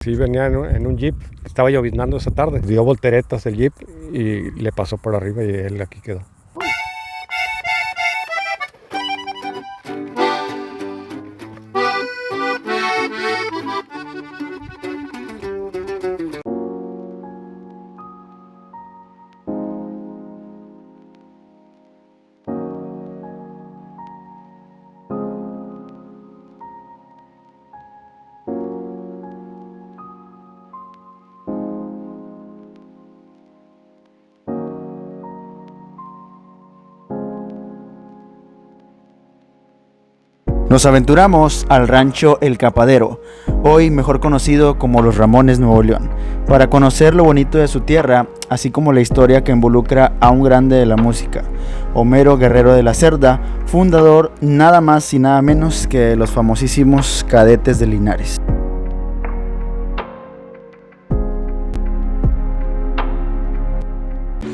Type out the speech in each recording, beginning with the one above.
Sí, venía en un jeep, estaba lloviznando esa tarde, dio volteretas el jeep y le pasó por arriba y él aquí quedó. Nos aventuramos al rancho El Capadero, hoy mejor conocido como Los Ramones, Nuevo León, para conocer lo bonito de su tierra, así como la historia que involucra a un grande de la música, Homero Guerrero de la Cerda, fundador nada más y nada menos que de los famosísimos Cadetes de Linares.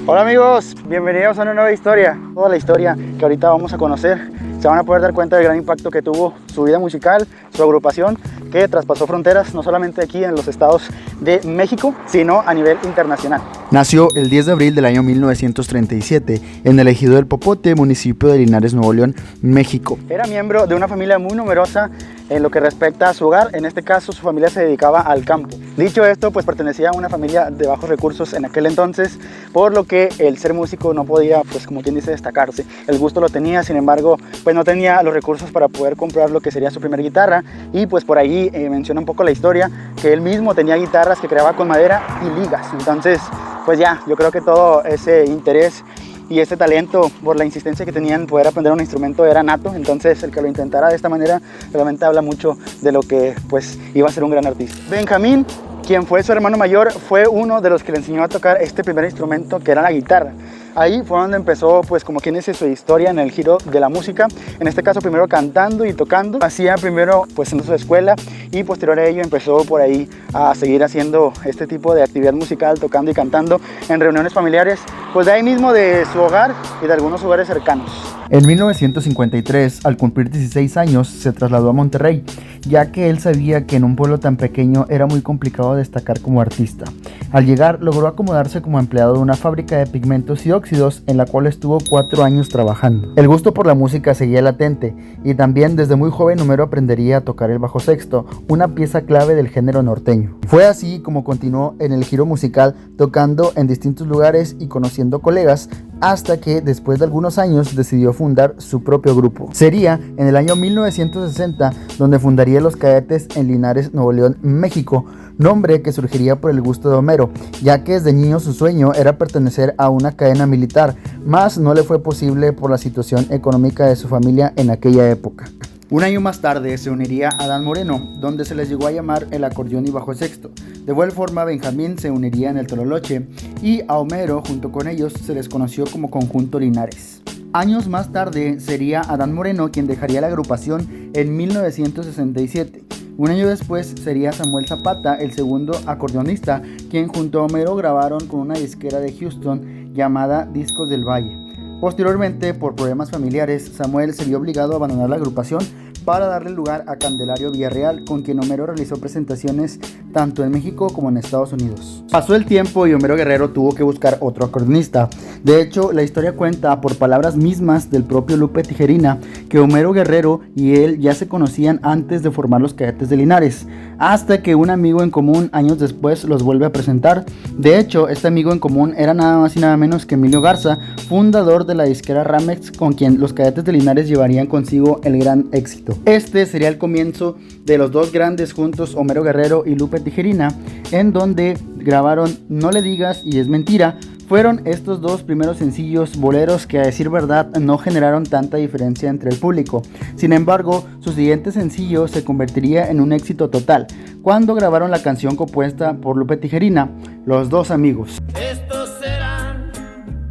Hola amigos, bienvenidos a una nueva historia. Toda la historia que ahorita vamos a conocer, se van a poder dar cuenta del gran impacto que tuvo su vida musical, su agrupación, que traspasó fronteras no solamente aquí en los estados de México, sino a nivel internacional. Nació el 10 de abril del año 1937 en el ejido del Popote, municipio de Linares, Nuevo León, México. Era miembro de una familia muy numerosa en lo que respecta a su hogar. En este caso, su familia se dedicaba al campo. Dicho esto, pues pertenecía a una familia de bajos recursos en aquel entonces, por lo que el ser músico no podía, pues como quien dice, destacarse. El gusto lo tenía, sin embargo, pues no tenía los recursos para poder comprar lo que sería su primera guitarra, y pues por ahí menciona un poco la historia, que él mismo tenía guitarras que creaba con madera y ligas. Entonces, pues ya, yo creo que todo ese interés y este talento, por la insistencia que tenían en poder aprender un instrumento, era nato. Entonces el que lo intentara de esta manera realmente habla mucho de lo que pues iba a ser un gran artista. Benjamín, quien fue su hermano mayor, fue uno de los que le enseñó a tocar este primer instrumento, que era la guitarra. Ahí fue donde empezó, pues como quien dice, su historia en el giro de la música. En este caso, primero cantando y tocando. Hacía primero pues en su escuela, y posterior a ello empezó por ahí a seguir haciendo este tipo de actividad musical, tocando y cantando en reuniones familiares, pues de ahí mismo, de su hogar y de algunos hogares cercanos. En 1953, al cumplir 16 años, se trasladó a Monterrey, ya que él sabía que en un pueblo tan pequeño era muy complicado destacar como artista. Al llegar, logró acomodarse como empleado de una fábrica de pigmentos y óxidos, en la cual estuvo 4 años trabajando. El gusto por la música seguía latente, y también desde muy joven Homero aprendería a tocar el bajo sexto, una pieza clave del género norteño. Fue así como continuó en el giro musical, tocando en distintos lugares y conociendo colegas, hasta que después de algunos años decidió fundar su propio grupo. Sería en el año 1960 donde fundaría los Cadetes en Linares, Nuevo León, México, nombre que surgiría por el gusto de Homero, ya que desde niño su sueño era pertenecer a una cadena militar, mas no le fue posible por la situación económica de su familia en aquella época. Un año más tarde se uniría a Adán Moreno, donde se les llegó a llamar el acordeón y bajo sexto. De igual forma, Benjamín se uniría en el tololoche, y a Homero junto con ellos se les conoció como Conjunto Linares. Años más tarde sería Adán Moreno quien dejaría la agrupación en 1967. Un año después sería Samuel Zapata, el segundo acordeonista, quien junto a Homero grabaron con una disquera de Houston llamada Discos del Valle. Posteriormente, por problemas familiares, Samuel se vio obligado a abandonar la agrupación para darle lugar a Candelario Villarreal, con quien Homero realizó presentaciones tanto en México como en Estados Unidos. Pasó el tiempo y Homero Guerrero tuvo que buscar otro acordeonista. De hecho, la historia cuenta, por palabras mismas del propio Lupe Tijerina, que Homero Guerrero y él ya se conocían antes de formar los Cadetes de Linares, hasta que un amigo en común años después los vuelve a presentar. De hecho, este amigo en común era nada más y nada menos que Emilio Garza, fundador de la disquera Ramex, con quien los Cadetes de Linares llevarían consigo el gran éxito. Este sería el comienzo de los dos grandes juntos, Homero Guerrero y Lupe Tijerina, en donde grabaron No le digas y Es mentira. Fueron estos dos primeros sencillos boleros que, a decir verdad, no generaron tanta diferencia entre el público. Sin embargo, su siguiente sencillo se convertiría en un éxito total, cuando grabaron la canción compuesta por Lupe Tijerina, Los Dos Amigos. Estos serán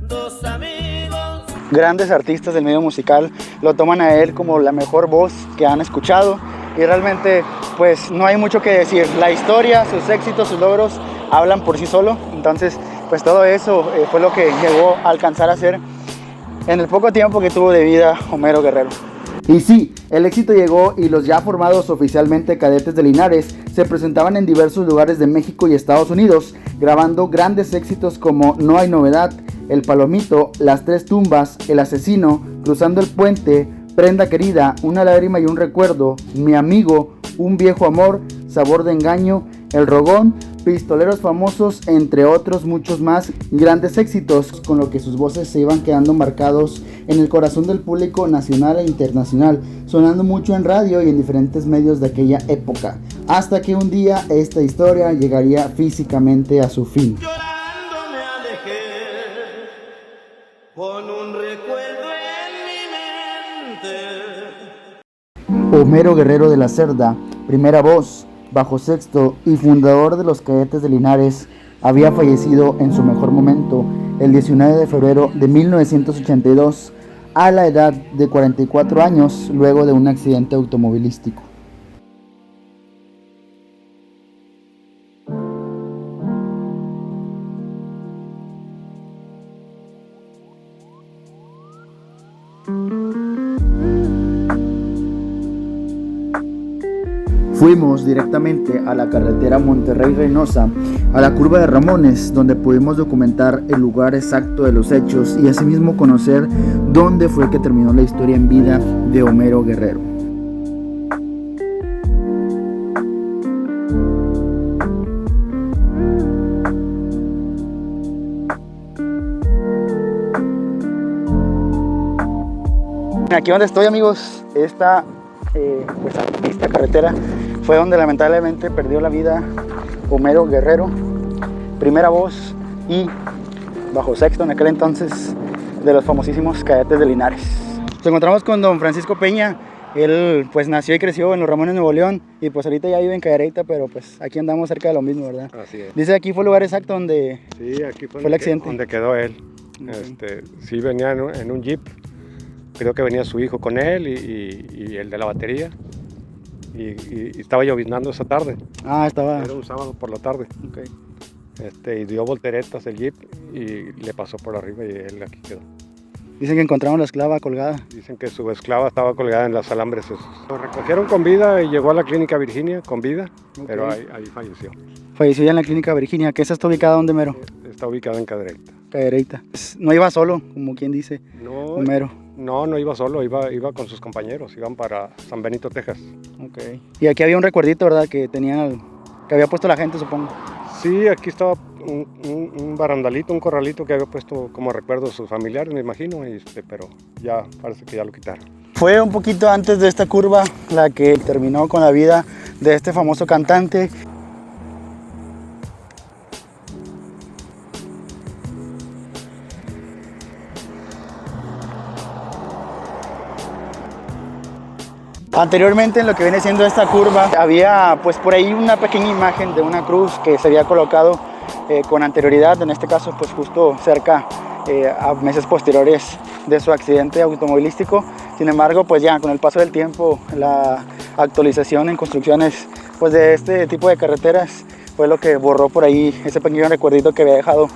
dos amigos. Grandes artistas del medio musical lo toman a él como la mejor voz que han escuchado, y realmente pues no hay mucho que decir. La historia, sus éxitos, sus logros hablan por sí solo. Entonces pues todo eso fue lo que llegó a alcanzar a ser en el poco tiempo que tuvo de vida Homero Guerrero. Y sí, el éxito llegó, y los ya formados oficialmente Cadetes de Linares se presentaban en diversos lugares de México y Estados Unidos, grabando grandes éxitos como No hay novedad, El Palomito, Las Tres Tumbas, El Asesino, Cruzando el Puente, Prenda Querida, Una Lágrima y un Recuerdo, Mi Amigo, Un Viejo Amor, Sabor de Engaño, El Rogón, Pistoleros Famosos, entre otros muchos más grandes éxitos, con lo que sus voces se iban quedando marcados en el corazón del público nacional e internacional, sonando mucho en radio y en diferentes medios de aquella época, hasta que un día esta historia llegaría físicamente a su fin. Llorando me alejé con un recuerdo en mi mente. Homero Guerrero de la Cerda, primera voz, bajo sexto y fundador de los Cadetes de Linares, había fallecido en su mejor momento el 19 de febrero de 1982 a la edad de 44 años luego de un accidente automovilístico. Fuimos directamente a la carretera Monterrey-Reynosa, a la curva de Ramones, donde pudimos documentar el lugar exacto de los hechos y asimismo conocer dónde fue que terminó la historia en vida de Homero Guerrero. Aquí donde estoy, amigos, esta carretera fue donde lamentablemente perdió la vida Homero Guerrero, primera voz y bajo sexto en aquel entonces de los famosísimos Cadetes de Linares. Nos encontramos con don Francisco Peña. Él pues nació y creció en Los Ramones, Nuevo León, y pues ahorita ya vive en Cadereyta, pero pues aquí andamos cerca de lo mismo, ¿verdad? Así es. Dice aquí fue el lugar exacto donde Sí, aquí fue el accidente. donde quedó él. Sí, venía en un jeep. Creo que venía su hijo con él y el de la batería. Y estaba lloviznando esa tarde. Ah, estaba. Era un sábado por la tarde. Okay. Y dio volteretas el jeep y le pasó por arriba y él aquí quedó. Dicen que encontraron la esclava colgada. Dicen que su esclava estaba colgada en las alambres esos. Lo recogieron con vida y llegó a la clínica Virginia con vida, pero ahí falleció. Falleció ya en la clínica Virginia, que esa está ubicada donde, Mero. Está ubicada en Cadereyta. Cadereyta. No iba solo, como quien dice, No, Homero. no iba solo, iba con sus compañeros, iban para San Benito, Texas. Okay. Y aquí había un recuerdito, ¿verdad? Que había puesto la gente, supongo. Sí, aquí estaba un barandalito, un corralito que había puesto como recuerdo a sus familiares, me imagino, pero ya parece que ya lo quitaron. Fue un poquito antes de esta curva la que terminó con la vida de este famoso cantante. Anteriormente en lo que viene siendo esta curva había pues por ahí una pequeña imagen de una cruz que se había colocado con anterioridad, en este caso pues justo cerca a meses posteriores de su accidente automovilístico. Sin embargo, pues ya con el paso del tiempo, la actualización en construcciones pues de este tipo de carreteras fue lo que borró por ahí ese pequeño recuerdito que había dejado,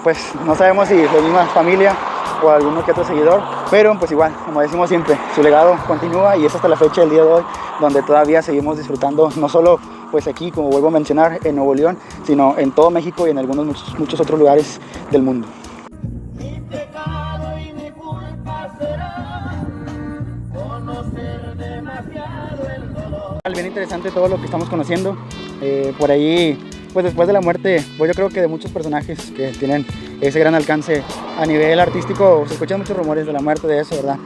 pues no sabemos si la misma familia o alguno que otro seguidor, pero pues igual, como decimos siempre, su legado continúa y es hasta la fecha del día de hoy donde todavía seguimos disfrutando, no solo pues aquí, como vuelvo a mencionar, en Nuevo León, sino en todo México y en algunos muchos otros lugares del mundo. Mi pecado y mi culpa será conocer demasiado el dolor. Bien interesante todo lo que estamos conociendo, por ahí pues después de la muerte, pues yo creo que de muchos personajes que tienen ese gran alcance a nivel artístico, se escuchan muchos rumores de la muerte de eso, ¿verdad?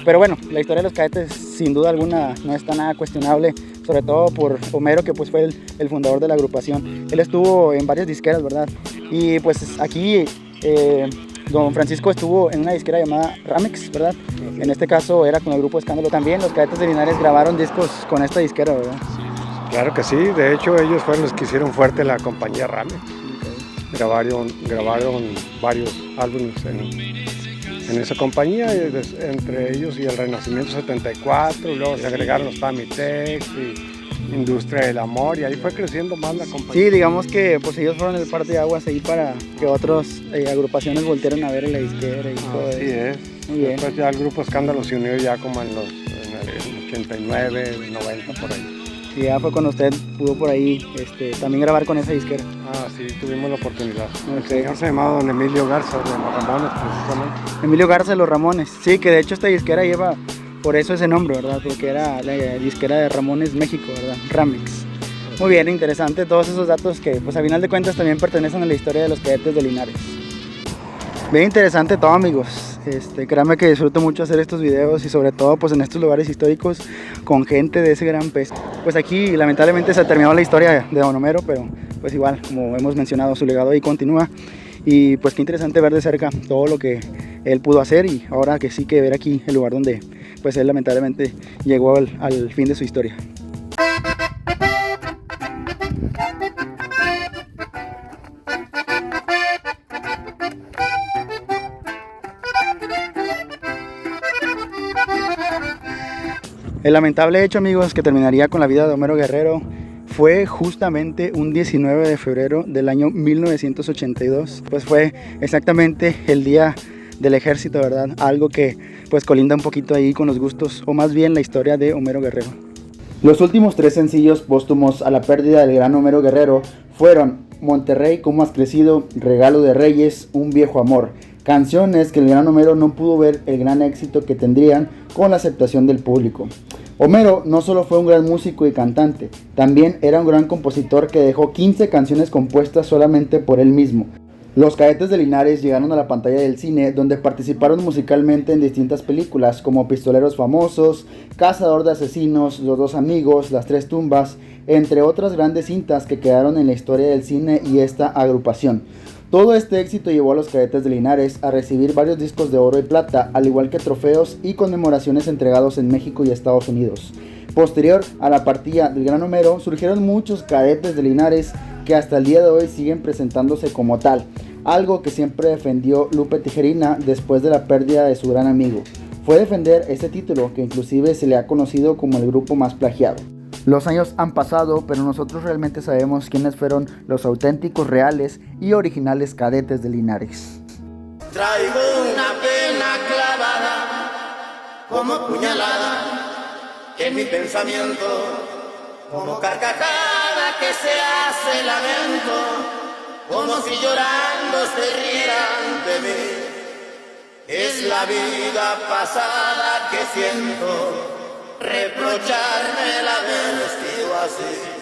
Pero bueno, la historia de los Cadetes sin duda alguna no está nada cuestionable, sobre todo por Homero, que pues fue el fundador de la agrupación. Él estuvo en varias disqueras, ¿verdad? Y pues aquí don Francisco estuvo en una disquera llamada Ramex, ¿verdad? En este caso era con el grupo Escándalo. También los Cadetes de Linares grabaron discos con esta disquera, ¿verdad? Claro que sí, de hecho ellos fueron los que hicieron fuerte la compañía Ramex. Grabaron varios álbumes en esa compañía, entre ellos y el Renacimiento 74, y luego se agregaron los Famitex y Industria del Amor, y ahí fue creciendo más la compañía. Sí, digamos que pues ellos fueron el parte de aguas ahí para que otras agrupaciones voltearan a ver la disquera y todo Así eso. es. Muy bien. Después ya el grupo Escándalo se unió ya como en el 89, 90, por ahí. Y ya fue cuando usted pudo por ahí también grabar con esa disquera. Ah, sí, tuvimos la oportunidad. El Ok. señor se llamaba don Emilio Garza, de los Ramones, precisamente. Emilio Garza de los Ramones. Sí, que de hecho esta disquera lleva por eso ese nombre, ¿verdad? Porque era la disquera de Ramones México, ¿verdad? Ramex. Muy bien, interesante todos esos datos que pues a final de cuentas también pertenecen a la historia de los Cadetes de Linares. Bien interesante todo, amigos. Créanme que disfruto mucho hacer estos videos y sobre todo pues en estos lugares históricos con gente de ese gran peso. Pues aquí lamentablemente se ha terminado la historia de Don Homero, pero pues igual, como hemos mencionado, su legado ahí continúa. Y pues qué interesante ver de cerca todo lo que él pudo hacer y ahora que sí que ver aquí el lugar donde pues él lamentablemente llegó al fin de su historia. El lamentable hecho, amigos, que terminaría con la vida de Homero Guerrero fue justamente un 19 de febrero del año 1982. Pues fue exactamente el día del ejército, ¿verdad? Algo que pues colinda un poquito ahí con los gustos, o más bien la historia de Homero Guerrero. Los últimos 3 sencillos póstumos a la pérdida del gran Homero Guerrero fueron Monterrey, ¿cómo has crecido?, Regalo de Reyes, Un viejo amor. Canciones que el gran Homero no pudo ver el gran éxito que tendrían con la aceptación del público. Homero no solo fue un gran músico y cantante, también era un gran compositor que dejó 15 canciones compuestas solamente por él mismo. Los Cadetes de Linares llegaron a la pantalla del cine, donde participaron musicalmente en distintas películas como Pistoleros Famosos, Cazador de Asesinos, Los Dos Amigos, Las Tres Tumbas, entre otras grandes cintas que quedaron en la historia del cine y esta agrupación. Todo este éxito llevó a los Cadetes de Linares a recibir varios discos de oro y plata, al igual que trofeos y conmemoraciones entregados en México y Estados Unidos. Posterior a la partida del gran Homero, surgieron muchos Cadetes de Linares que hasta el día de hoy siguen presentándose como tal, algo que siempre defendió Lupe Tijerina después de la pérdida de su gran amigo. Fue defender ese título que inclusive se le ha conocido como el grupo más plagiado. Los años han pasado, pero nosotros realmente sabemos quiénes fueron los auténticos, reales y originales Cadetes de Linares. Traigo una pena clavada como puñalada en mi pensamiento, como carcajada que se hace lamento, como si llorando se rieran de mí. Es la vida pasada que siento, reprocharme el haber sido así.